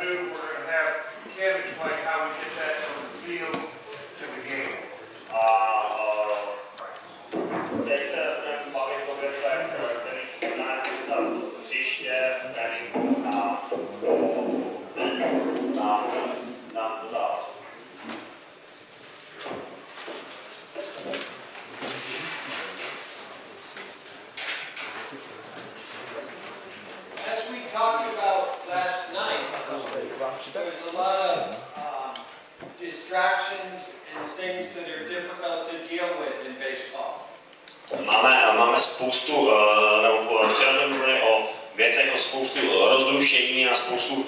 to do, we're going to have Ken explain how we get that from the field to the game. Teď se budeme bavit o věcech, kterých znamená dostat z hřiště, z tréninku na do zápasu. As we talked about last night, there's a lot of distractions and things that are difficult to deal with in baseball. Máme spoustu, včera jsme mluvili o věcech, o spoustu rozrušení a spoustu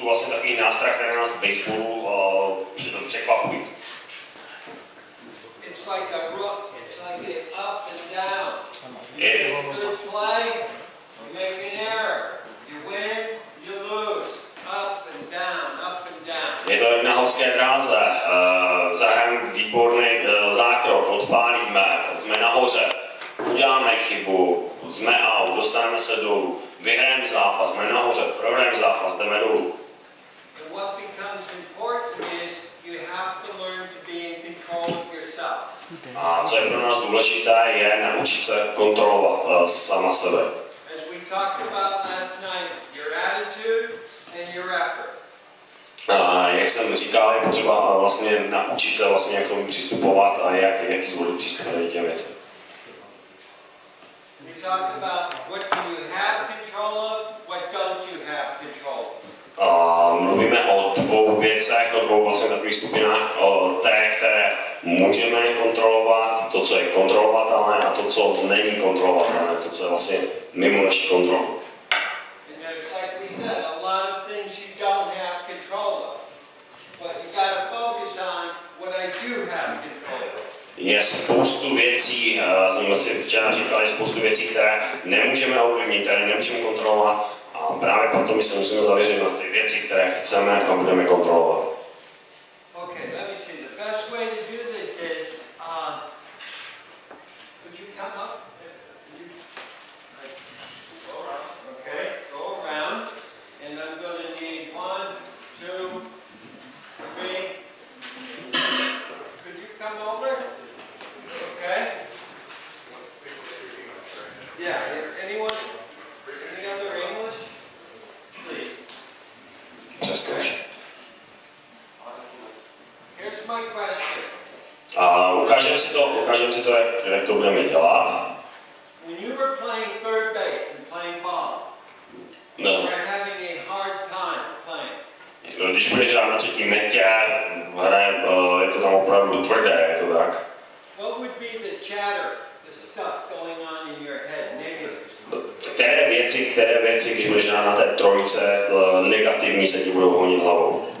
vlastně takových nástrah, které nás v baseballu překvapují. It's like an up and down. You good play, you make an error. You win, you lose. Up and down, up and down. Je to jak na horské dráze. Zahrajeme výborný zákrok, odpálíme, jsme nahoře, uděláme chybu, jsme out, dostaneme se dolů, vyhrajeme zápas, jsme nahoře, prohrajeme zápas, jdeme dolů. What becomes important is you have to learn to be in control of yourself. A co je pro nás důležité, je naučit se kontrolovat sama sebe. As we talked about last night, your attitude and your effort. Jak jsem říkal, je potřeba vlastně naučit se vlastně, jak tomu přistupovat a jaký zvolit přístup k těm věcem. We talked about what do you have control of, what don't you have control of. Mluvíme o dvou věcech, o dvou vlastně takových skupinách, o té, které můžeme kontrolovat, to, co je kontrolovatelné a to, co není kontrolovatelné, to, co je vlastně mimo naši kontrolu. Je spoustu věcí, jsem si včera říkal, je spoustu věcí, které nemůžeme ovlivnit, které nemůžeme kontrolovat a právě proto my se musíme zaměřit na ty věci, které chceme a budeme kontrolovat. Okay, let me see. The best way to do this is, could you come up? Okay, go around, and I'm going to need 1, 2, 3. Could you come over? Okay. Yeah, anyone? Any other English? Please. Just go. Here's my question. Ukážeme si to, jak to budeme dělat. When you were playing third base and playing ball, No. you were having a hard time playing. Když budeš hrát na třetí metě, je to tam opravdu tvrdé, je to tak? What would be the chatter, the stuff going on in your head, negative? Které věci, když budeš hrát na té trojce, negativní se ti budou honit hlavou?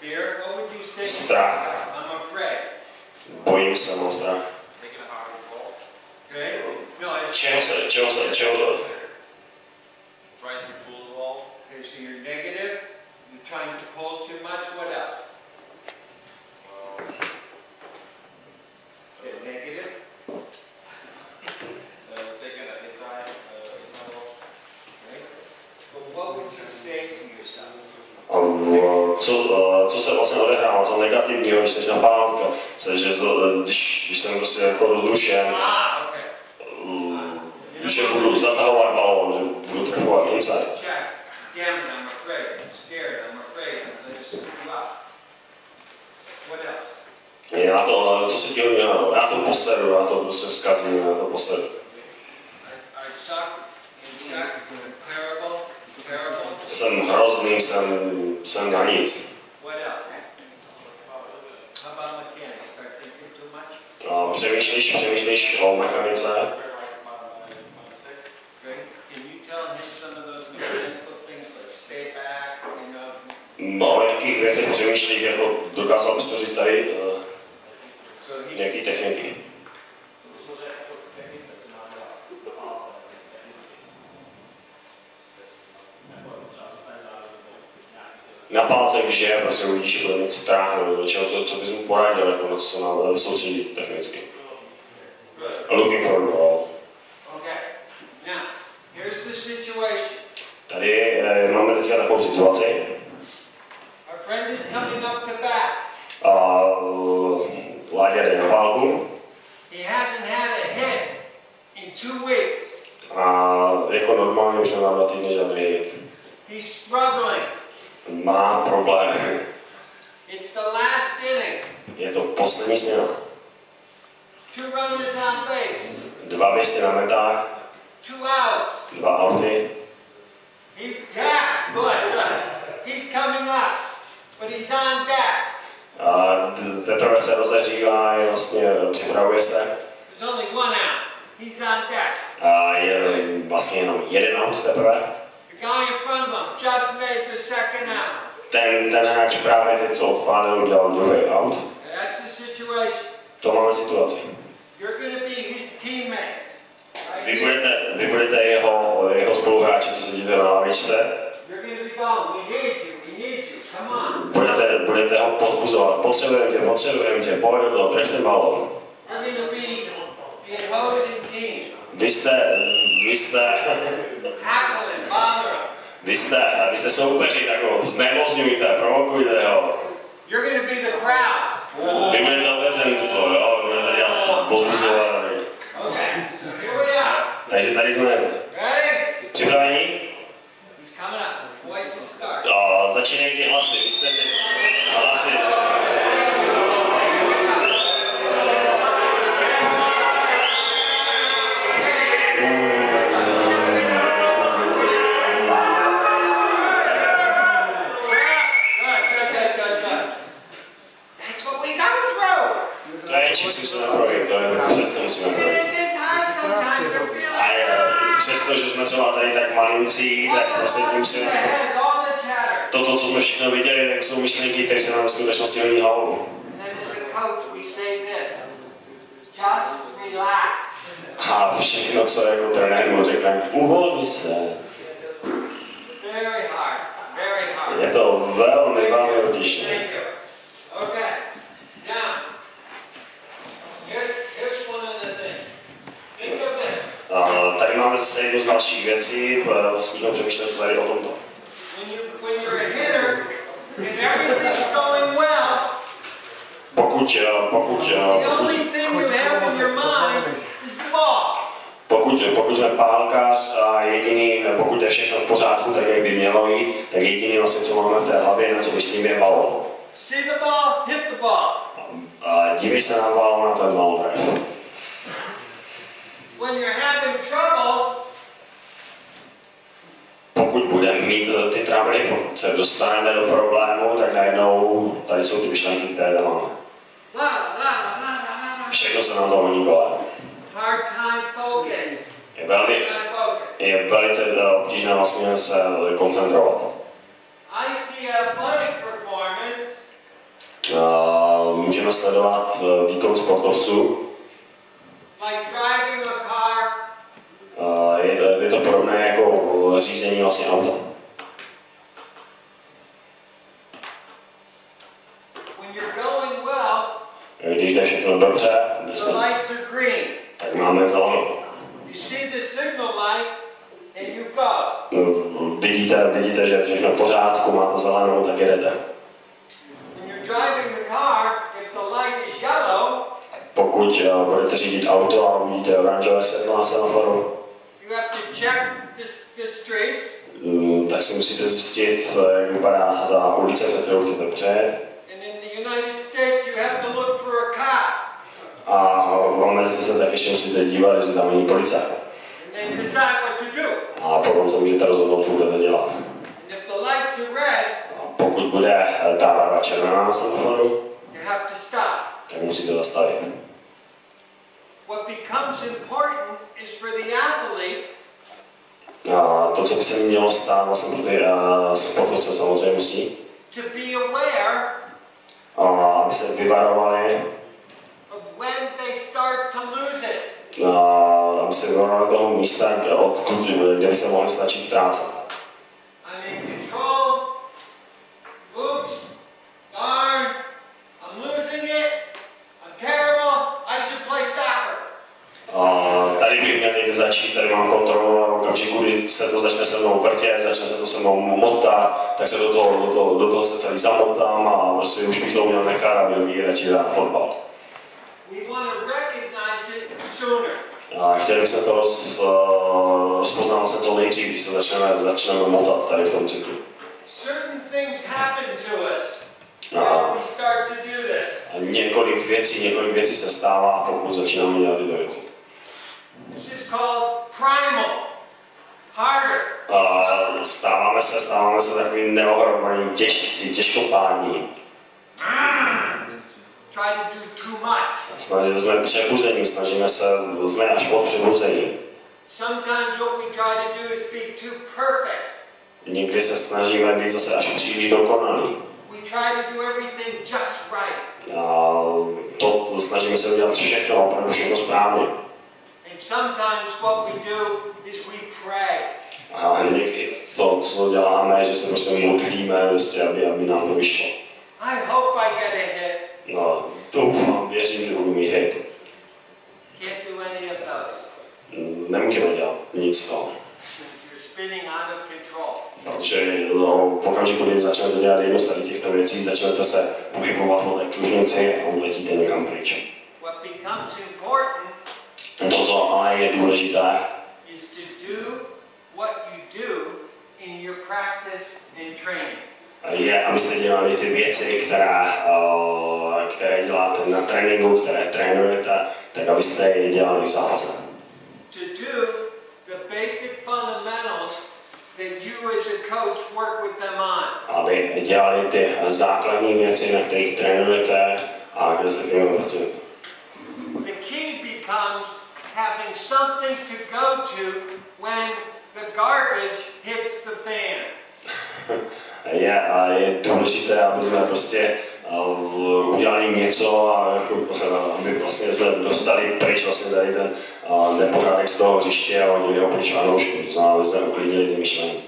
Fear? What would you say? Strach. I'm afraid. Bojím se, mám strach. Okay? No, it's Čeho? trying to pull the ball. Okay, so you're negative. You're trying to pull too much. What else? Okay, negative. Taking a inside ball. Okay. But what would you say to yourself? Co se vlastně odehrává, co negativního, když jsi napálka, když jsem prostě jako rozrušen, že budu zatahovat balón, že budu trefovat inside. Damn it, I'm afraid, I'm scared, I'm afraid, I'm going to screw up. What else? Co se ti hodně, já to poseru, já to prostě zkazím, já to poseru. I suck, in check, terrible. Jsem hrozný, jsem na nic. What else? How about mechanics? Start thinking too much? Přemýšlíš o mechanice? O jakých věcech přemýšlíš, jako dokázal bys to říct tady nějaký techniky? Na palce, když je, prostě uvidíš, že bude mít strach nebo do čeho, co bys mu poradil, jako na co se nám soustředit technicky. Looking for the ball. Okay. Now, here's the situation. Tady máme teďka takovou situaci. Our friend is coming up to bat. A Láďa jde na válku. He hasn't had a hit in 2 weeks. A jako normálně už nemá 2 týdny žádný hit. He's struggling. Má problém. It's the last inning. Je to poslední směna. 2 runners on base. 2 běžci na metách, 2 outs. 2 auty. Good. He's coming up, but he's on deck. A teprve se rozehřívá, vlastně připravuje se. There's only 1 out. He's on deck. A je vlastně jenom 1 out teprve. The guy in front of him just made the 2nd out. Ten hráč právě teď, co odpálil, udělal druhý out. That's the situation. To máme situaci. You're going to be his teammates. Vy budete jeho spoluhráči, co sedíte na lavičce. You're going to be going. We need you. Come on. Budete ho povzbuzovat. Potřebujeme tě, pojď do toho, trefte balón. You're going to be the opposing team. Vy jste Hassle him, bother him. vy jste soupeři, tak ho znervozňujte, provokujte ho. You're going to be the crowd. Vy budete obecenstvo, jo, budete dělat povzbuzování. Okay, here we are. Takže tady jsme. Ready? Připraveni? He's coming up. Voices start. Začínají ty hlasy, vy jste ty hlasy. That's what we go through. To je čím si musíme projít, to je přesně musíme projít. This high sometimes I feel A přesto, že jsme třeba tady tak malincí, tak vlastně tím musíme. all the chatter. Toto, co jsme všechno viděli, tak jsou myšlenky, které se nám ve skutečnosti hodí hlavu. And then as a coach we say this. Just relax. A všechno, co jako trenér mu řekne, uvolni se. Very hard. Very hard. Je to velmi obtížné. Thank you. Okay. Now, here's one of the things. Think of this. Tady máme zase jednu z dalších věcí, zkusme přemýšlet tady o tomto. When you're a hitter and everything's going well, the only thing you have in your mind is the ball. Pokud jsme pálkař a pokud je všechno v pořádku, tak jak by mělo jít, tak jediný vlastně, co máme v té hlavě, na co myslím, je balón. See the ball, hit the ball. A dívej se na balón, na ten balón tref. When you're having trouble, Pokud budeme mít ty travely, pokud se dostaneme do problému, tak najednou tady jsou ty myšlenky, které tam máme. Všechno se nám to honí kolem. hard time focus. Je velice obtížné vlastně se koncentrovat. I see athletic performance. Můžeme sledovat výkon sportovců. Like driving a car. Je to podobné jako řízení vlastně auta. When you're going well, Když jde všechno dobře, the lights are green. tak máme zelenou. You see the signal light and you go. Vidíte, že je všechno v pořádku, máte zelenou, tak jedete. When you're driving the car, if the light is yellow, Pokud budete řídit auto a uvidíte oranžové světlo na semaforu, you have to check the streets. Tak si musíte zjistit, jak vypadá ta ulice, přes kterou chcete přejet. And in the United States, you have to look for a cop. A v Americe se tak ještě musíte dívat, jestli tam není policie. And then decide what to do. A potom se můžete rozhodnout, co budete dělat. And if the lights are red, Pokud bude ta barva červená na semaforu, you have to stop. tak musíte zastavit. What becomes important is for the athlete A to, co by se mělo stát vlastně pro ty sportovce samozřejmě, to be aware aby se vyvarovali, of when they start to lose it. aby se vyvarovali toho místa, kde by se mohli stačit ztrácet. I'm in control. Oops. Darn. I'm losing it. I'm terrible. I should play soccer. Tady bych měl někdy začít, tady mám kontrolu a v okamžiku, kdy se to začne se mnou vrtět, začne se to se mnou motat, auta, tak se do toho se celý zamotám a prostě už bych to měl nechat a měl bych radši hrát fotbal. A chtěli bychom to rozpoznávat se co nejdřív, když se začneme motat tady v tom cyklu. A několik věcí se stává, pokud začínáme dělat tyto věci. Stáváme se takový neohromaný, těžkopádní. Snažíme jsme přebuzení, jsme až pod přebuzení. Někdy se snažíme být zase až příliš dokonalí. A snažíme se udělat všechno, opravdu všechno správně. A někdy to, co děláme, že se prostě modlíme, aby nám to vyšlo. No, doufám, věřím, že budu mít hit. Nemůžeme dělat nic z toho. Protože v okamžiku, kdy začnete dělat jedno z těchto věcí, začnete se pohybovat podle kružnici a uletíte někam pryč. To, co ale je důležité, je, abyste dělali ty věci, které děláte na tréninku, které trénujete, tak abyste je dělali v zápase. Aby dělali ty základní věci, na kterých trénujete a kde se kterými pracujete. The key becomes having something to go to when the garbage hits the fan. Je důležité, aby jsme prostě udělali něco, aby vlastně jsme dostali pryč vlastně tady ten nepořádek z toho hřiště a hodili ho pryč fanoušků. To znamená, aby jsme uklidnili ty myšlení.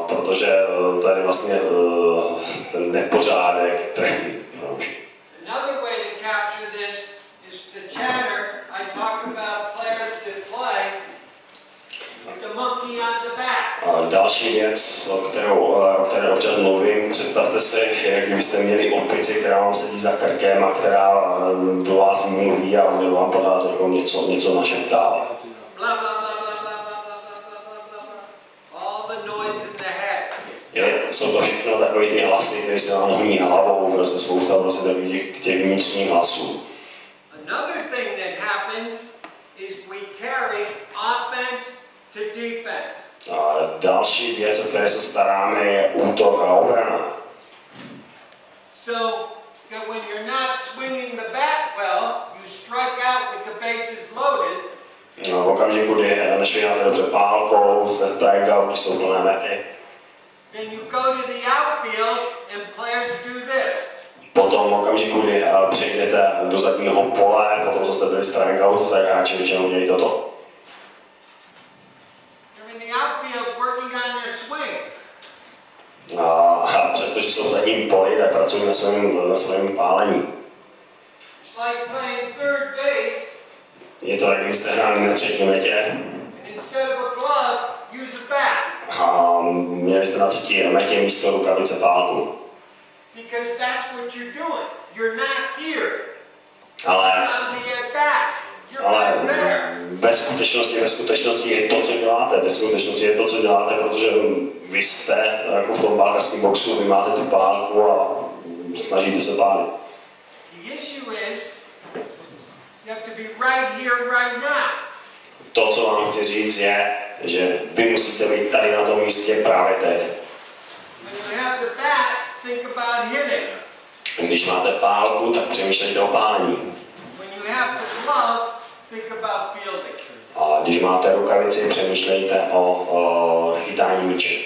Protože tady vlastně ten nepořádek trefí fanoušky. A další věc, o které občas mluvím, představte si, jak byste měli opici, která vám sedí za krkem a která do vás mluví a vám pořád jako něco našeptává. Jsou to všechno takové ty hlasy, které se vám honí hlavou, prostě spousta vlastně takových těch vnitřních hlasů. A další věc, o které se staráme, je útok a obrana. V okamžiku, kdy nešviháte dobře pálkou, jste strikeout, když jsou plné mety. Potom v okamžiku, kdy přejdete do zadního pole, potom co jste byli strikeout, tak hráči většinou dělají toto. A přestože jsou v zadním poli, tak pracují na svém pálení. Je to, jak kdybyste hráli na třetí metě. A měli jste na třetí metě místo rukavice pálku. Ale ve skutečnosti je to, co děláte. Ve skutečnosti je to, co děláte, protože vy jste jako v tom bákařském boxu, vy máte tu pálku a snažíte se pálit. To, co vám chci říct, je, že vy musíte být tady na tom místě právě teď. Když máte pálku, tak přemýšlejte o pálení. A když máte rukavici, přemýšlejte o chytání míče.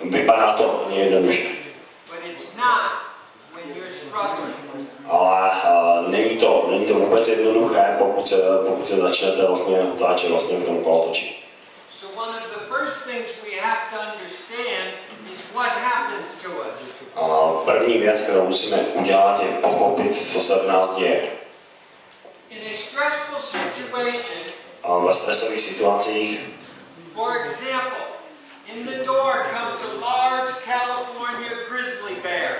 Vypadá to hodně jednoduše. Ale není to vůbec jednoduché, pokud se začnete vlastně otáčet vlastně v tom kolotoči. A první věc, kterou musíme udělat, je pochopit, co se v nás děje. ve stresových situacích. For example, in the door comes a large California grizzly bear.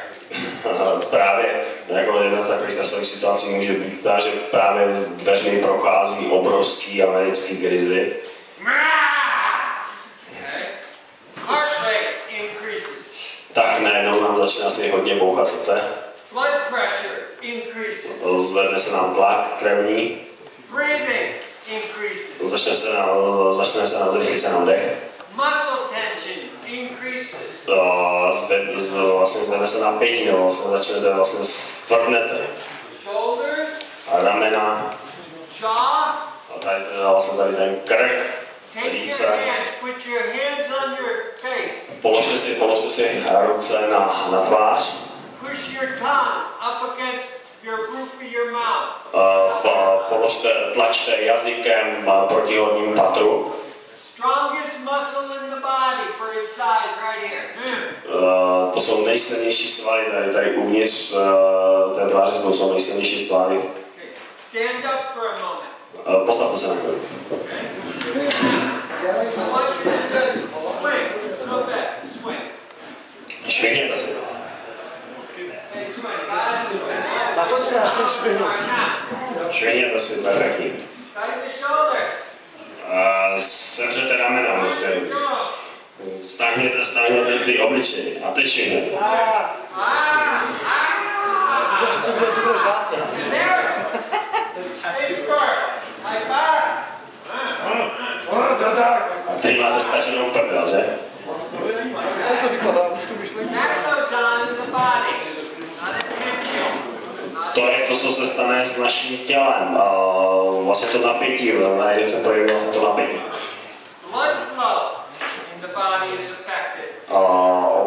Právě jako jedna z takových stresových situací může být ta, že právě s dveřmi prochází obrovský americký grizzly. Okay. Heart rate increases. Tak najednou nám začne asi hodně bouchat srdce. Blood pressure increases. Zvedne se nám tlak krevní. Breathing increases. Začne se nám zrychlit dech. Muscle tension increases. Vlastně zvedne se napětí, začnete vlastně stvrdnete. Shoulders, A ramena, jaw. a tady ten krk, Take your líce. hands, put your hands on your face. Položte si ruce na tvář. Push your tongue up against your roof of your mouth. Tlačte jazykem proti hornímu patru. Strongest muscle in the body for its size right here. To jsou nejsilnější svaly tady uvnitř té tváře jsou nejsilnější svaly. Okay. Stand up for a moment. Postavte se na chvíli. I want you to just swing. Slow back. Swing. Švihněte se. Hey, swing. Swing. Natočte, já jsem švihnu. All right, now. Švihněte si, perfektní. Tighten the shoulders. Sevřete ramena, vlastně. Let's go. Stáhněte ty obličeje a teď švihněte. Že přesně bude, co budeš rád. A teď máte staženou prdel, že? Já jsem to říkal, já už tu myslím. To je to, co se stane s naším tělem. Vlastně to napětí, jak se projeví vlastně to napětí.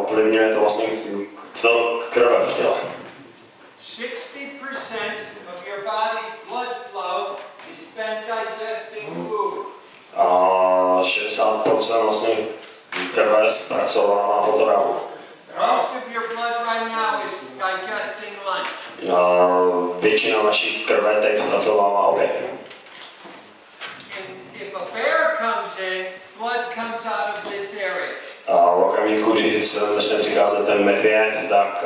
Ovlivňuje to vlastně krve v těle. 60% of your body's blood flow is spent digesting food. 60% vlastně krve zpracovává potravu. Most of your blood right now is digesting lunch. Většina naší krve teď zpracovává oběd. And if a bear comes in, blood comes out of this area. V okamžiku, kdy se začne přicházet ten medvěd, tak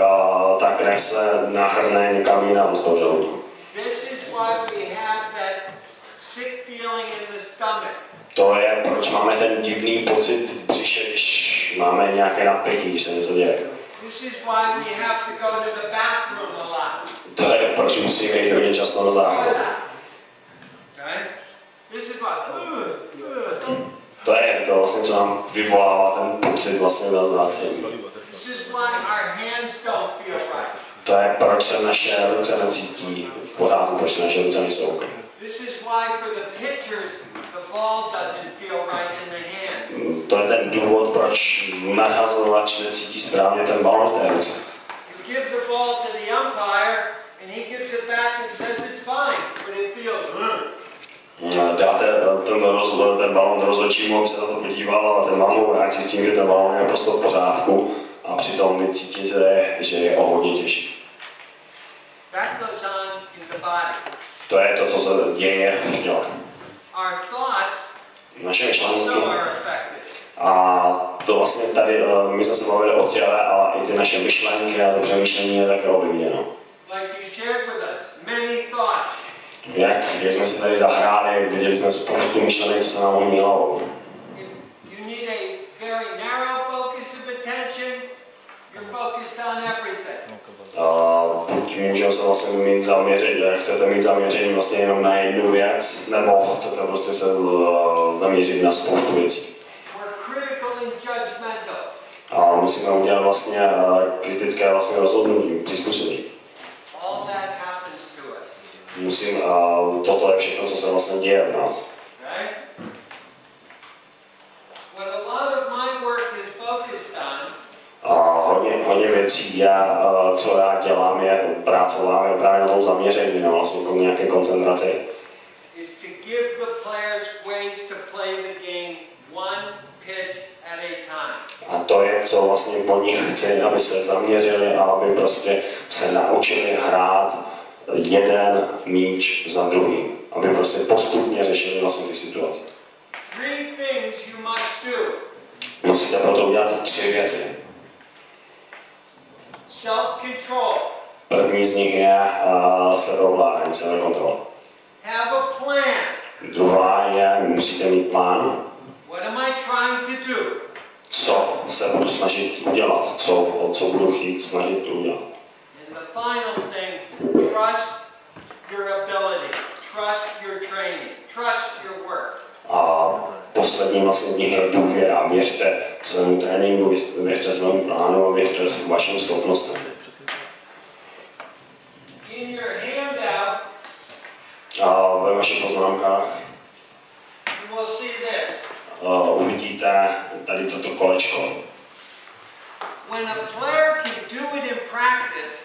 ta krev se nahrne někam jinam z toho žaludku. This is why we have that sick feeling in the stomach. To je, proč máme ten divný pocit v břiše, když máme nějaké napětí, když se něco děje. This is why we have to go to the bathroom a lot. To je, proč musíme jít hodně často na záchod. Okay? This is why. To je to vlastně, co nám vyvolává ten pocit vlastně na zvracení. This is why our hands don't feel right. To je, proč se naše ruce necítí v pořádku, proč naše ruce nejsou OK. This is why for the pitchers the ball doesn't feel right in the hand. To je ten důvod, proč nadhazovač necítí správně ten balon v té ruce. You give the ball to the umpire and he gives it back and says it's fine, but it feels. Dáte ten balon rozhodčímu, aby se na to podíval, a ten vám ho vrátí s tím, že ten balon je prostě v pořádku a přitom vy cítíte, že je o hodně těžší. That goes on in the body. To je to, co se děje v těle. Our thoughts Naše myšlenky. also are affected. A to vlastně tady, my jsme se bavili o těle, ale i ty naše myšlenky a to přemýšlení je také ovlivněno. Like you shared with us, many thoughts. Jak jsme si tady zahráli, viděli jsme spoustu myšlenek, co se nám honí hlavou. You need a very narrow focus of attention. You're focused on everything. Buď můžeme se vlastně mít zaměření, chcete mít zaměření vlastně jenom na jednu věc, nebo chcete prostě se zaměřit na spoustu věcí. We're critical and judgmental. A musíme udělat vlastně kritické vlastně rozhodnutí, přizpůsobit. All that happens to us. Toto je všechno, co se vlastně děje v nás. Okay? What a lot of my work is focused on Hodně věcí, co já dělám, je práce právě na tom zaměření, na vlastně nějaké koncentraci. is to give the players ways to play the game one pitch at a time. A to je, co vlastně po nich chci, aby se zaměřili a aby prostě se naučili hrát jeden míč za druhým. aby prostě postupně řešili vlastně ty situace. 3 things you must do. Musíte proto udělat 3 věci. Self-control. První z nich je sebeovládání, sebekontrola. Have a plan. Druhá je, musíte mít plán, What am I trying to do? co se budu snažit udělat, co budu chtít snažit udělat. And the final thing, trust your ability. Trust your training. Trust your work. A poslední vlastně z nich je důvěra. Věřte svému tréninku, věřte svému plánu a věřte vašim schopnostem. In your handout, A ve vašich poznámkách you will see this. uvidíte tady toto kolečko. When a player can do it in practice,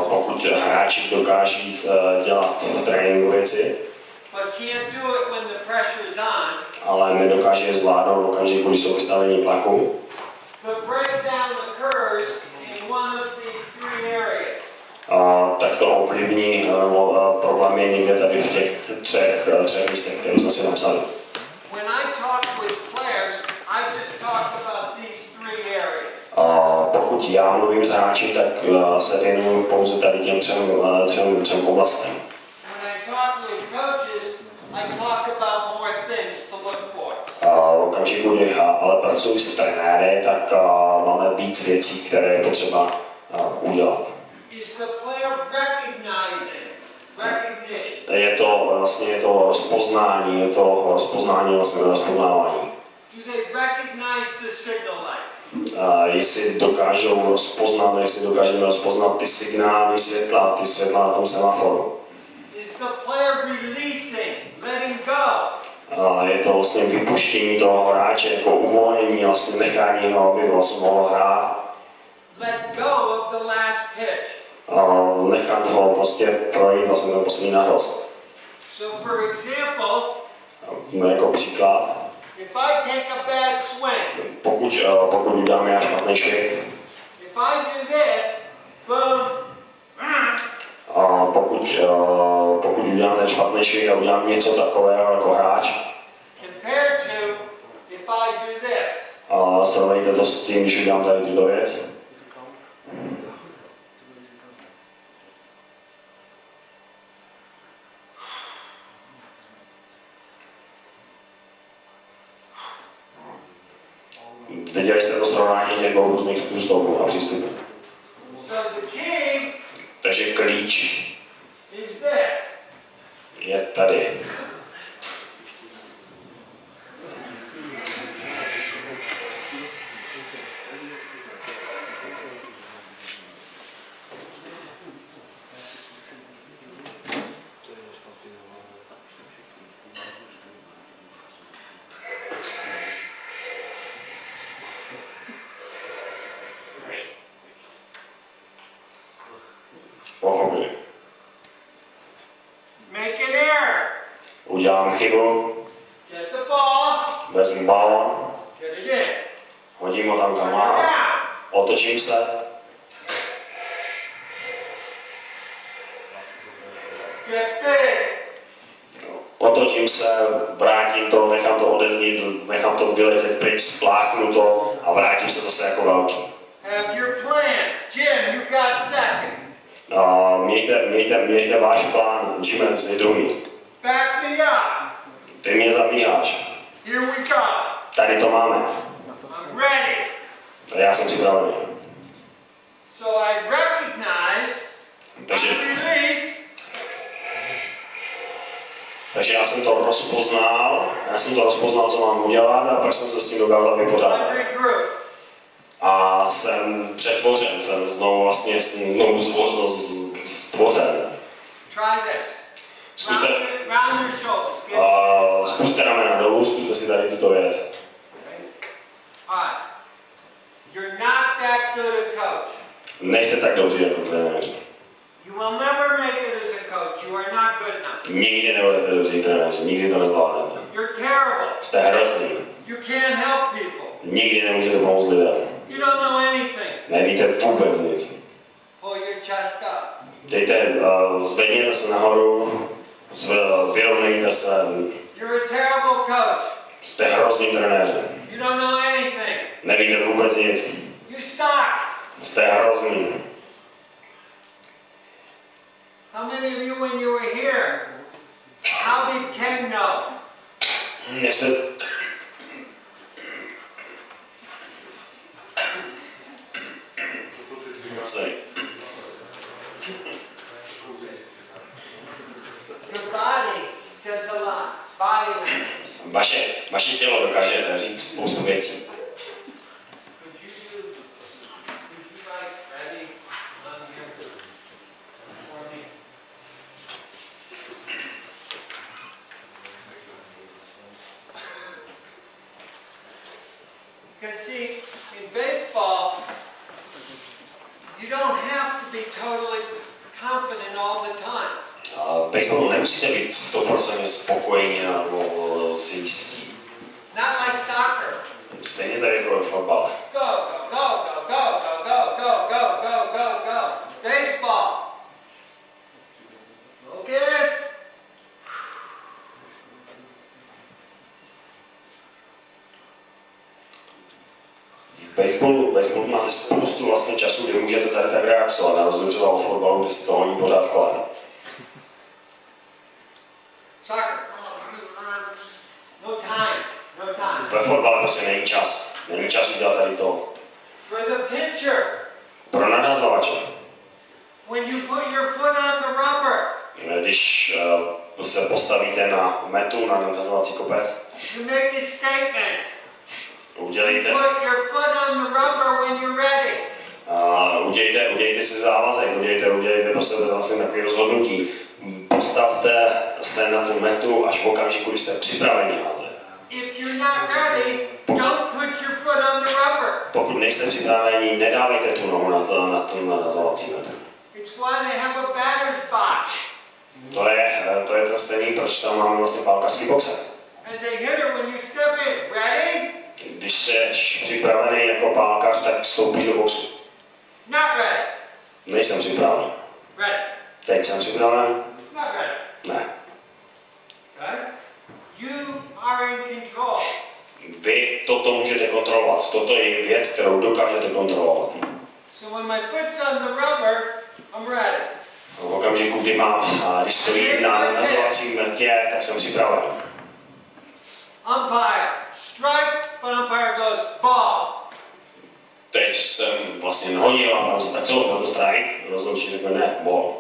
Pokud hráči dokáží dělat v tréninku věci, but can't do it when the pressure is on, ale nedokáže je zvládnout v okamžiku, když jsou vystaveni tlaku, the breakdown occurs in one of these 3 areas. tak to ovlivní problémy někde tady v těch třech místech, které jsme si napsali. When I talk with players, I just talk about these 3 areas. Pokud já mluvím s hráči, tak se věnuju pouze tady těm třem oblastem. When I talk with coaches, I talk about more things to look for. V okamžiku, kdy ale pracuji s trenéry, tak máme víc věcí, které je potřeba udělat. Is the player recognizing? Recognition. Je to rozpoznání, rozpoznávání. Do they recognize the signal lights? Jestli dokážeme rozpoznat ty signály světla, na tom semaforu. Is the player releasing, letting go? Je to vlastně vypuštění toho hráče, jako uvolnění, vlastně nechání ho, aby vlastně mohl hrát. Let go of the last pitch. Nechat ho prostě projít vlastně ten poslední narost. So for example, Jako příklad, if I take a bad swing, pokud uděláme špatný švih, if I do this, boom, pokud udělám ten špatný švih a udělám něco takového jako hráč, compared to if I do this. srovnejte to s tím, když udělám tady tuto věc. Viděli jste to srovnání těch dvou různých způsobů a přístupů. So the key Takže klíč is this. je tady. Pochopili. Make an error. Udělám chybu, Get the ball. vezmu balon, Get it in. hodím ho tam, kam Turn mám, around. otočím se, Get big. otočím se, vrátím to, nechám to odeznít, nechám to vyletět pryč, spláchnu to a vrátím se zase jako velký. Have your plan. Jim, you got second. Mějte váš plán, Jim, jsi druhý. Back me up. Ty mě zabíháš. Here we go. Tady to máme. I'm ready. Já jsem připravený. So I recognize, Takže, I release, takže já jsem to rozpoznal, co mám udělat a pak jsem se s tím dokázal I vypořádat. regroup. A jsem přetvořen, jsem znovu stvořen. Try this. Zkuste, Round your shoulders. Get zkuste ramena dolů, zkuste si tady tuto věc. All right. You're not that good a coach. Nejste tak dobří jako trenéři. You will never make it as a coach. You are not good enough. Nikdy nebudete dobří trenéři, nikdy to nezvládnete. You're terrible. Jste hrozný. You can't help people. Nikdy nemůžete pomoct lidem. You don't know anything. Nevíte vůbec nic. Pull your chest up. Zvedněte se nahoru, Vyrovnejte se. You're a terrible coach. Jste hrozný trenéři. You don't know anything. Nevíte vůbec nic. You suck. Jste hrozný. How many of you, when you were here, how did Ken know? Jestli... Your body says a lot. Body language. Vaše tělo dokáže říct spoustu věcí. Could you write ready on here for me? Because see, in baseball, you don't have to be totally confident all the time. V baseballu nemusíte být 100% spokojení nebo si jistí. Not like soccer. Stejně tak jako ve fotbale. Go, go, go, go, go, go, go, go, go, go, go, go. Baseball. Focus. V baseballu máte spoustu vlastně času, kdy můžete tady tak relaxovat, na rozdíl třeba od fotbalu, kde si to honí pořád kolem. Soccer. No time. No time. Ve fotbale prostě není čas. Není čas udělat tady to. For the pitcher, Pro nadhazovače. when you put your foot on the rubber, Když se postavíte na metu, na nadhazovací kopec, you make a statement. You udělejte put your foot on the rubber when you're ready. udělejte si závazek, udělejte prostě vlastně takový rozhodnutí. Postavte se na tu metu až v okamžiku, kdy jste připraveni házet. If you're not ready, don't put your foot on the rubber. Pokud nejste připraveni, nedávejte tu nohu na tu nadhazovací metu. It's why they have a batter's box. To je ten stejný, proč tam máme vlastně pálkařský boxe. As a hitter, when you step in, ready? Když jsi připravený jako pálkař, tak vstoupíš do boxu. Not ready. Nejsem připravený. Ready. Teď jsem připravený? Not ready. Ne. Okay? You are in control. Vy toto můžete kontrolovat. Toto je věc, kterou dokážete kontrolovat. So when my foot's on the rubber, I'm ready. V okamžiku, když stojím na nadhazovací metě, tak jsem připraven. Umpire, strike, but umpire goes ball. Teď jsem vlastně honil a tam se tak co, byl to strike, rozhodčí řekne ne, ball.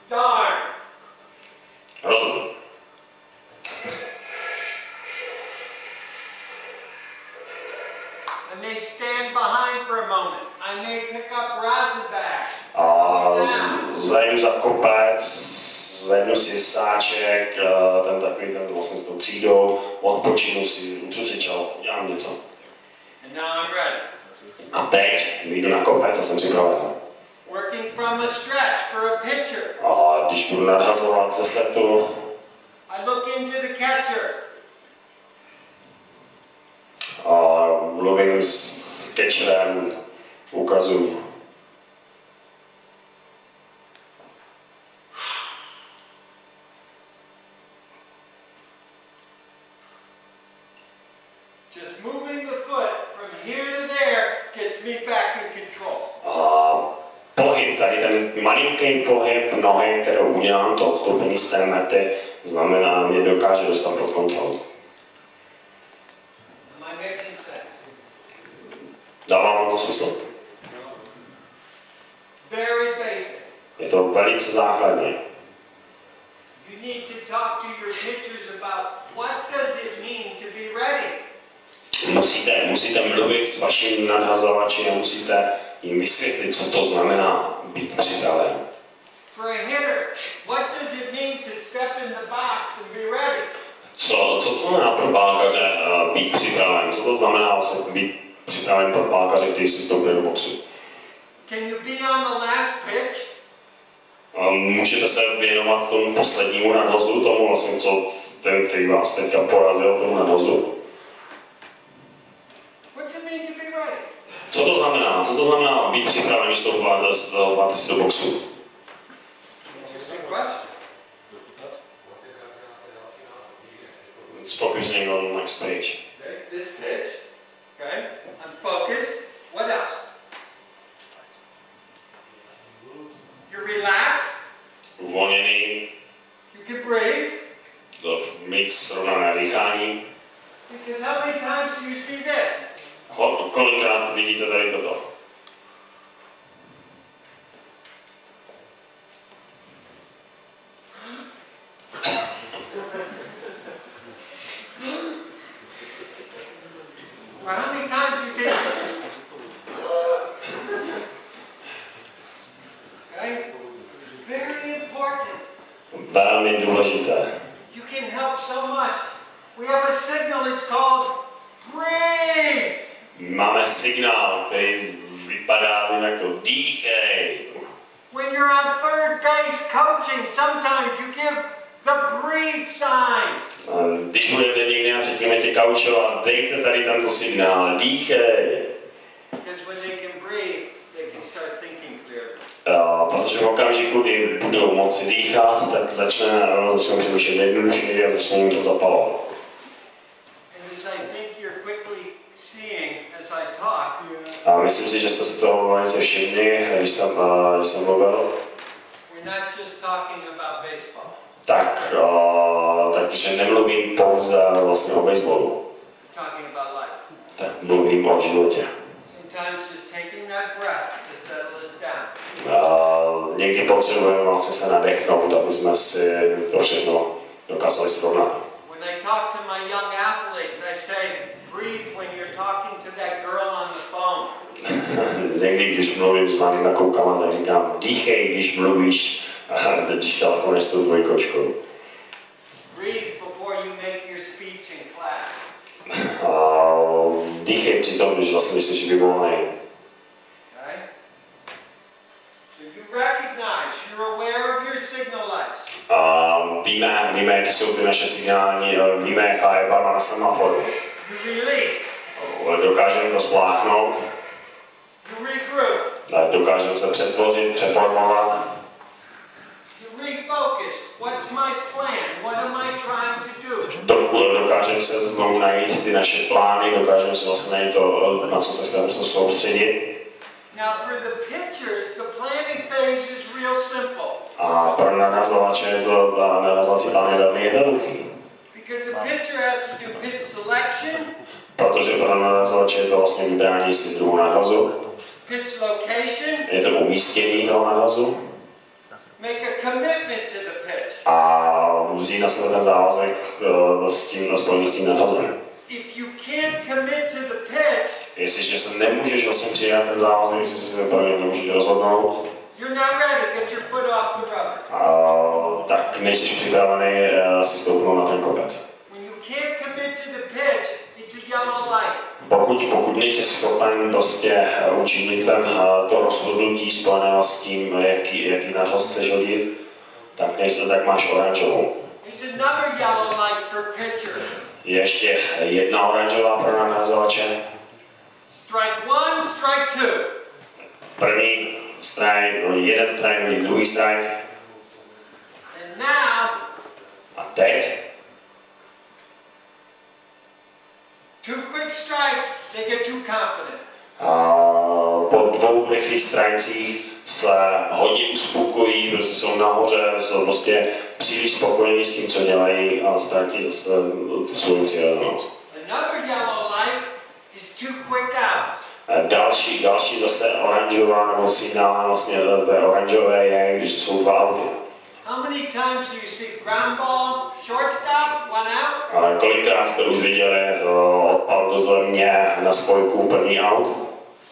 Darn. Rozhodl. I may stand behind for a moment. I may pick up rosin back. A zajdu za kopec, zvednu si sáček, ten takový, ten vlastně s tou třídou, odpočinu si, utřu si čelo, dělám něco. And now I'm ready. A teď vyjdu na kopec a jsem připraven. Working from a stretch for a pitcher. A když budu nadhazovat ze setu, I look into the catcher. a mluvím s catcherem, ukazuju. Just moving the foot from here to there gets me back in control. A pohyb, tady ten malinký pohyb nohy, kterou udělám, to odstoupení z té mety, znamená, mě dokáže dostat pod kontrolu. Am I making sense? Dává vám to smysl? Very basic. Je to velice základní. You need to talk to your pitchers about what does it mean to be ready. Musíte mluvit s vaším nadhazovači a musíte jim vysvětlit, co to znamená být připraven. For a hitter, what does it mean to step in the box and be ready? Co to znamená pro pálkaře být připraven? Co to znamená vlastně být připraven pro pálkaře, který si stoupne do boxu? Can you be on the last pitch? Můžete se věnovat tomu poslednímu nadhozu, tomu vlastně, co ten, který vás teďka porazil, tomu nadhozu? What's it mean to be ready? Co to znamená? Co to znamená být připraven, když stouváte si do boxu? Just a question. It's focusing on next stage. Okay, this pitch. Okay, I'm focused. What else? You're relaxed. Uvolněný, You can breathe. mít srovnané dýchání. Because how many times do you see this? Kolikrát vidíte tady toto? Or how many times do you take Okay? Very important. Velmi důležité. You can help so much. We have a signal, it's called breathe. Máme signál, který vypadá takto. Dýchej. When you're on third base coaching, sometimes you give the breathe sign. Když budete někde na třetím metě kaučovat, dejte tady tento signál. Dýchej. Because when they can breathe, they can start thinking clearly. Protože v okamžiku, kdy budou moci dýchat, tak začnou přemýšlet jednodušeji a začne jim to zapalovat. And as I think you're quickly seeing as I talk, A myslím si, že jste si toho velice všimli, když jsem mluvil, we're not just talking about baseball. takže nemluvím pouze vlastně o baseballu, We're talking about life. tak mluvím o životě. Sometimes just taking that breath to settle us down. Někdy potřebujeme vlastně se nadechnout, aby jsme si to všechno dokázali srovnat. When I talk to my young athletes, I say, breathe when you're talking to that girl on the phone. Někdy, když mluvím s mladými klukama, tak říkám, dýchej, když mluvíš, když telefonuješ s tou tvojí kočkou. Breathe before you make your speech in class. Dýchej přitom, když vlastně myslíš vyvolaný. Okay? So you recognize, you're aware of your signal lights. Víme, jaké jsou ty naše signály, víme, jaká je barva na semaforu. You release. Dokážeme to spláchnout, You regroup. dokážeme se přetvořit, přeformovat. You refocus. What's my plan? What am I trying to do? Dokážeme se znovu najít ty naše plány, dokážeme se vlastně najít to, na co se musíme soustředit. Now for the pitchers, the planning phase is real simple. A pro narazovače narazovací plán je velmi jednoduchý. Because the pitcher has to do pitch selection, Protože pro narazovače je to vlastně vybrání si druhu narazu. pitch location, Je to umístění toho narazu. make a commitment to the pitch. A vzít na sebe ten závazek spojený s tím narazem. If you can't commit to the pitch, Jestliže se nemůžeš vlastně přijat ten závazek, jestli se pro něj nemůžeš rozhodnout, you're not ready. Get your foot off the rubber. tak nejsi připravený si stoupnout na ten kopec. When you can't commit to the pitch, it's a yellow light. Pokud nejsi schopen prostě učinit to rozhodnutí spojené s tím, jaký naraz chceš hodit, tak máš oranžovou. There's another yellow light for pitcher. Je ještě jedna oranžová pro narazovače. Strike one, strike two. První strike, jeden strike, druhý strike. And now, A teď two quick strikes, they get too confident. po dvou rychlých strajcích se hodně uspokojí, protože jsou nahoře, jsou prostě příliš spokojení s tím, co dělají a ztratí zase svou přirozenost. Another yellow light is two quick outs. Další zase oranžová nebo signál vlastně té oranžové je, když jsou dva auty. How many times do you see ground ball, shortstop, one out? Kolikrát jste už viděli odpal do země na spojku první aut?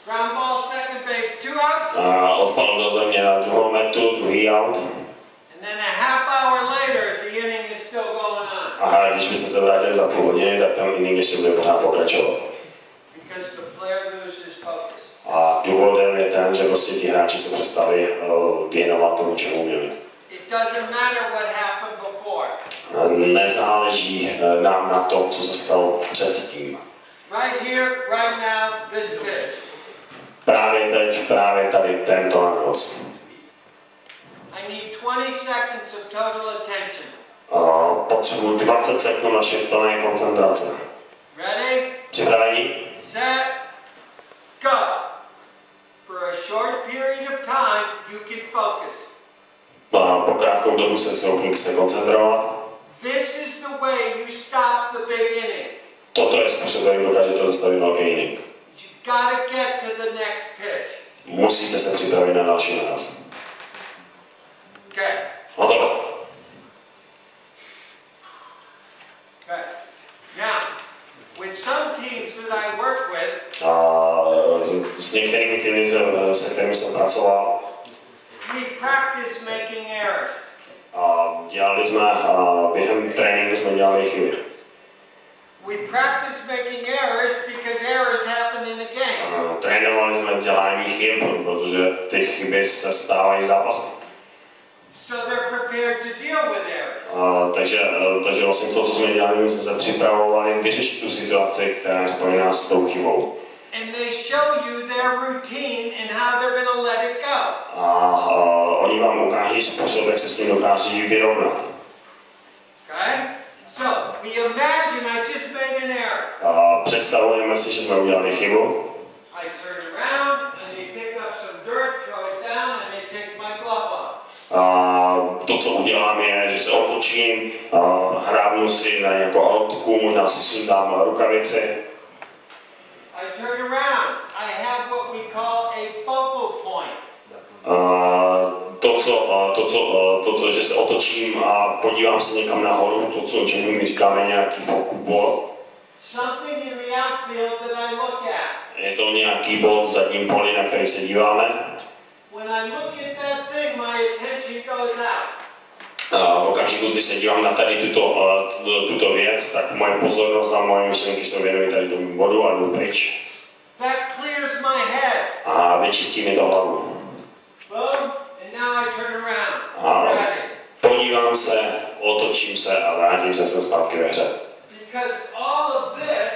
Ground ball, second base, two outs? Odpal do země na druhou metu, druhý aut. And then a half hour later, the inning is still going on. A když byste se vrátili za půl hodiny, tak ten inning ještě bude pořád pokračovat. Because the player loses focus. A důvodem je ten, že prostě ti hráči se přestali věnovat tomu, čemu měli. It doesn't matter what happened before. Nezáleží nám na tom, co se stalo předtím. Right here, right now, this pitch. Právě teď, právě tady tento naraz. I need 20 seconds of total attention. Potřebuji 20 sekund naše plné koncentrace. Ready? Připraveni? Set, go. For a short period of time, you can focus. Po krátkou dobu se schopni se koncentrovat. This is the way you stop the big inning. Toto je způsob, jak dokážete zastavit velký inning. You gotta get to the next pitch. Musíte se připravit na další naraz. Okay. Hotovo. Okay. Now, with some teams that I work with, S některými týmy, se kterými jsem pracoval, we practice making errors. dělali jsme, během tréninku jsme dělali chyby. We practice making errors because errors happen in the game. Trénovali jsme dělání chyb, protože ty chyby se stávají v zápase. So they're prepared to deal with errors. Takže vlastně to, co jsme dělali, my jsme se připravovali vyřešit tu situaci, která je spojená s tou chybou. And they show you their routine and how they're going to let it go. Oni vám ukáží způsob, jak se s tím dokáží vyrovnat. Okay? So, we imagine I just made an error. Představujeme si, že jsme udělali chybu. I turn around and they pick up some dirt, throw it down, and they take my glove off. To, co udělám, je, že se otočím, hrábnu si na nějakou autku, možná si sundám rukavici. I turn around. I have what we call a focal point. Že se otočím a podívám se někam nahoru, to, čemu my říkáme nějaký focal bod. Something in the outfield that I look at. Je to nějaký bod v zadním poli, na který se díváme. When I look at that thing, my attention goes out. V okamžiku, když se dívám na tady tuto věc, tak moje pozornost a moje myšlenky se věnují tady tomu bodu a jdu pryč. That clears my head. A vyčistí mi to hlavu. Boom, and now I turn around. Ready. Podívám se, otočím se a vrátím se sem zpátky ve hře. Because all of this,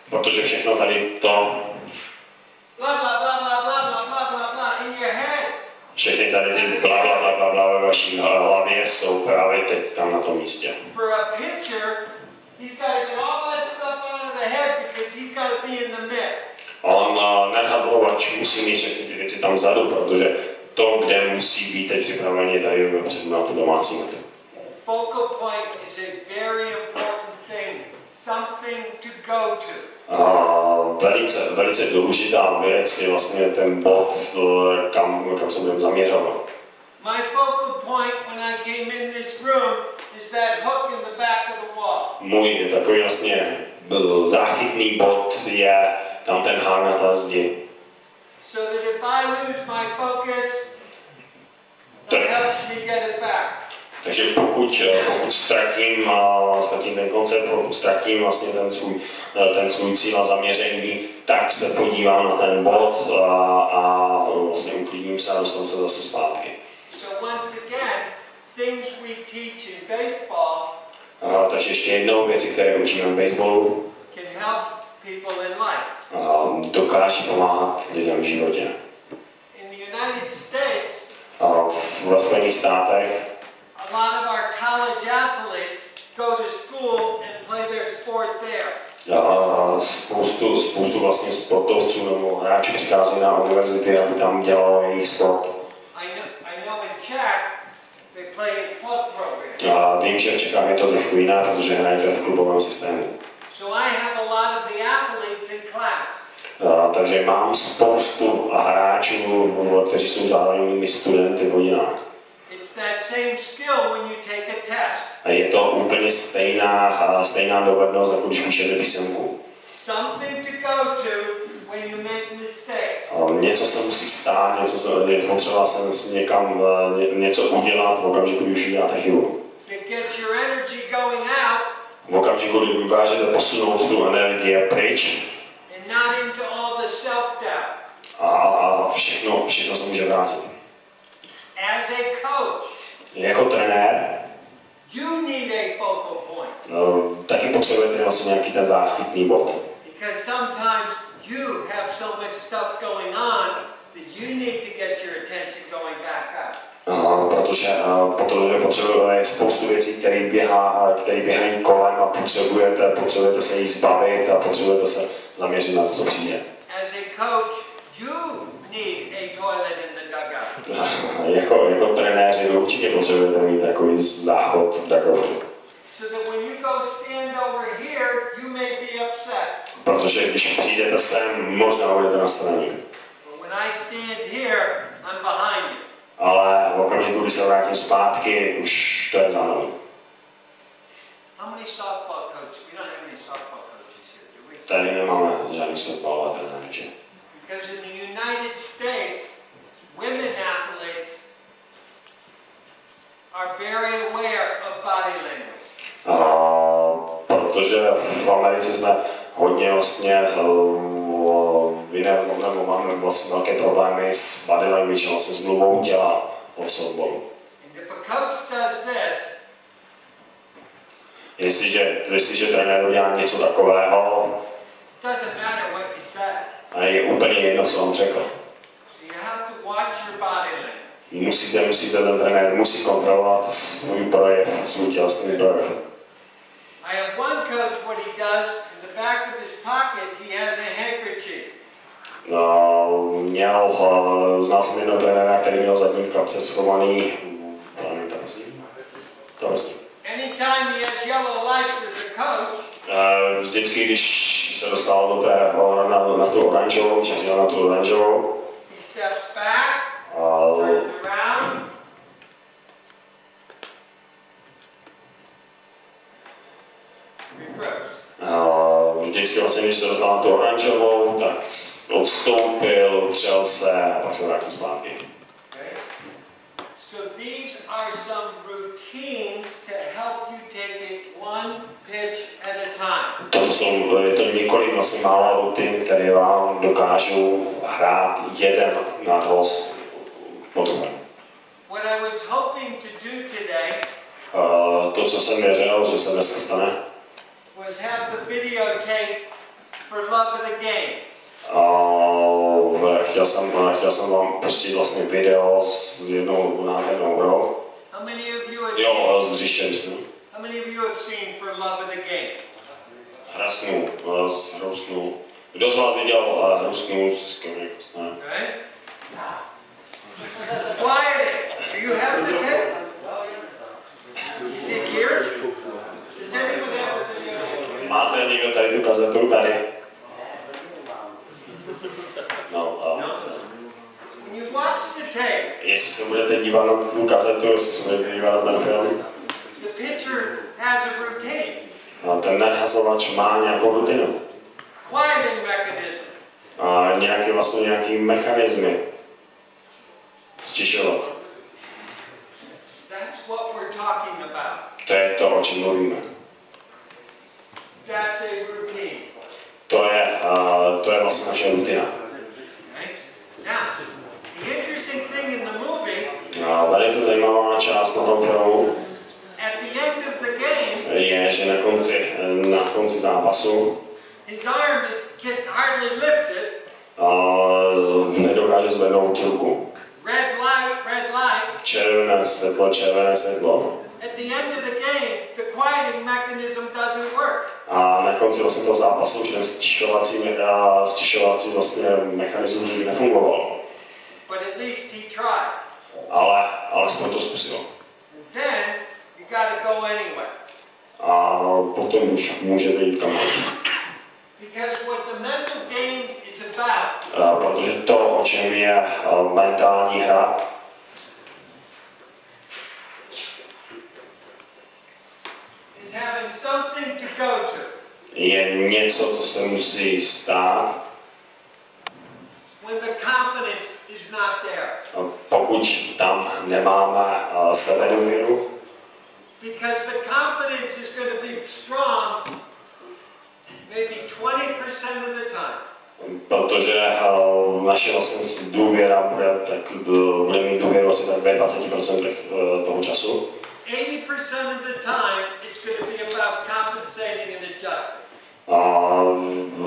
Protože všechno tady to, blah, blah, blah, blah, blah, blah, blah, blah, blah, in your head. všechny tady ty bla bla bla bla bla ve vaší hlavě jsou právě teď tam na tom místě. For a pitcher, he's got to get all that stuff out of the head because he's got to be in the mitt. On nadhadlovač musí mít všechny ty věci tam vzadu, protože to, kde musí být teď připravený, je tady vepředu na tu domácí metu. Focal point is a very important thing, something to go to. Velice důležitá věc je vlastně ten bod, kam se budeme zaměřovat. My focal point when I came in this room is that hook in the back of the wall. Můj takový vlastně záchytný bod je tam ten hák na té zdi. So that if I lose my focus, that helps me get it back. Takže pokud ztratím ten koncept, pokud ztratím vlastně ten svůj cíl a zaměření, tak se podívám na ten bod a vlastně uklidním se a dostanu se zase zpátky. So once again, things we teach in baseball Takže ještě jednou věci, které učíme v baseballu, can help people in life. Dokáží pomáhat lidem v životě. In the United States, Ve Spojených státech a lot of our college athletes go to school and play their sport there. Spoustu vlastně sportovců nebo hráčů přichází na univerzity, aby tam dělalo jejich sport. I know in Czech they play in club programs. Vím, že v Čechách je to trošku jiné, protože hrajete v klubovém systému. So I have a lot of the athletes in class. Takže mám spoustu hráčů, kteří jsou zároveň mými studenty v hodinách. It's that same skill when you take a test. A je to úplně stejná dovednost, jako když píšete písemku. Something to go to when you make mistakes. Něco se musí stát, je potřeba se někam něco udělat v okamžiku, když uděláte chybu. To get your energy going out. V okamžiku, kdy dokážete posunout tu energii pryč. And not into all the self-doubt. A všechno se může vrátit. As a coach, jako trenér, you need a focal point. Taky potřebujete vlastně nějaký ten záchytný bod. Because sometimes you have so much stuff going on that you need to get your attention going back up. Protože potřebuje spoustu věcí, které běhají kolem a potřebujete se jí zbavit a potřebujete se zaměřit na to, co přijde. As a coach, you need a toilet in the dugout. Jako trenéři určitě potřebujete mít takový záchod v dugoutu. So that when you go stand over here, you may be upset. Protože když přijdete sem, možná budete nastraní. But when I stand here, I'm behind you. Ale v okamžiku, kdy se vrátím zpátky, už to je za mnou. How many softball coaches? We don't have any softball coaches here, do we? Tady nemáme žádný softballové trenéry. Because in the United States, women athletes are very aware of body language. Protože v Americe jsme hodně vlastně máme vlastně velké problémy s body language, vlastně s mluvou těla v softballu. And if a coach does this, Jestliže trenér udělá něco takového, it doesn't matter what you said. a je úplně jedno, co on řekl. So you have to watch your body language. Musíte ten trenér musí kontrolovat svůj projev, svůj tělesný projev. I have one coach, what he does, in the back of his pocket, he has a handkerchief. Znal jsem jednoho trenéra, který měl zadní v kapse schovaný kapesní. Anytime he has yellow lights as a coach, Vždycky, když se dostal do té, na tu oranžovou, čeřil na tu oranžovou, he steps back, turns around, reverse. vždycky vlastně, když se dostal na tu oranžovou, tak odstoupil, třel se a pak se vrátil zpátky. Okay? So these are some routines to help you take it one pitch at a time. Je to několik vlastně málo rutin, které vám dokážou hrát jeden nadhoz po druhém. What I was hoping to do today To, co jsem věřil, že se dneska stane, was have the videotape for Love of the Game. chtěl jsem vám pustit vlastně video s jednou nádhernou hrou. How many of you have Jo, s hřištěm, myslím. How many of you have seen For Love of the Game? Hru snů. Kdo z vás viděl hru snů s Kevinem Costnerem? Okay? Quiet. Do you have the tape? Is it here? Does anyone have the videotape? Máte někdo tady tu kazetu tady? No, When you watch the tape, jestli se budete dívat na tu kazetu, jestli se budete dívat na ten film, the pitcher has a routine, ten nadhazovač má nějakou rutinu. quieting mechanism. A nějaký mechanismy. Stišovat. That's what we're talking about. To je to, o čem mluvíme. That's a routine. To je vlastně naše rutina. Okay? Now, the interesting thing in the movie, Velice zajímavá část na tom filmu at the end of the game, je, že na konci zápasu his arm can hardly lift it. Nedokáže zvednout ruku. Red light. Červené světlo. At the end of the game, the quieting mechanism doesn't work. A na konci vlastně toho zápasu už ten stišovací vlastně mechanismus už nefungoval. But at least he tried. Ale alespoň to zkusil. And then you got to go anyway. A potom už můžete jít kamkoliv. Because what the mental game is about. Protože to, o čem je mentální hra, Is having something to go to. Je něco, co se musí stát, When the confidence is not there. pokud tam nemáme sebedůvěru. Because the confidence is going to be strong maybe 20% of the time. Protože naše vlastně důvěra bude mít důvěru asi tak ve 20% toho času. 80% of the time it's going to be about compensating and adjusting.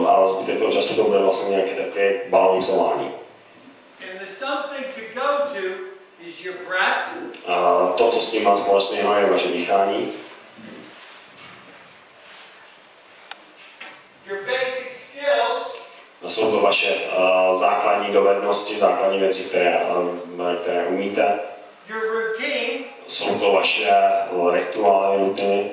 A zbytek toho času to bude vlastně nějaké takové balancování. And the something to go to is your breath. To, co s tím má společného, je vaše dýchání. Your basic skills. Jsou to vaše základní dovednosti, základní věci, které umíte. Your routine. Jsou to vaše rituály, rutiny.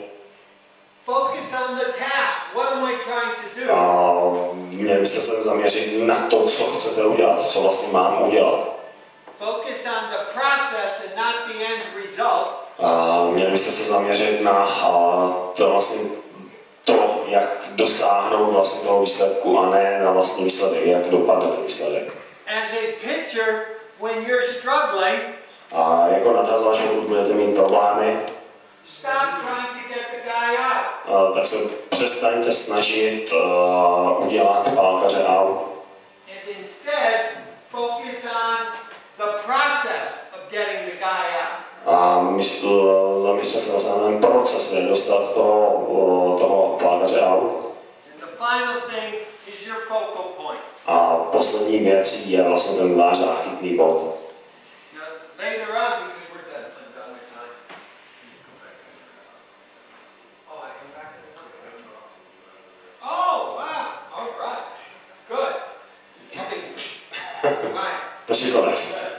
Focus on the task. What am I trying to do? Měli byste se zaměřit na to, co chcete udělat, co vlastně mám udělat. Focus on the process and not the end result. Měli byste se zaměřit na to, jak dosáhnout vlastně toho výsledku a ne na vlastní výsledek, jak dopadne ten výsledek. As a pitcher, when you're struggling, A jako nadhazovač, pokud budete mít problémy, stop trying to get the guy out. Tak se přestaňte snažit udělat pálkaře out. And instead, focus on the process of getting the guy out. A zaměřte se vlastně na ten proces, jak dostat toho pálkaře out. And the final thing is your focal point. A poslední věc je vlastně ten váš záchytný bod. Now, later on, because we're done, I'm done with time. Oh, I come back to the number. Oh, wow. All right. Good. Right. To je konec.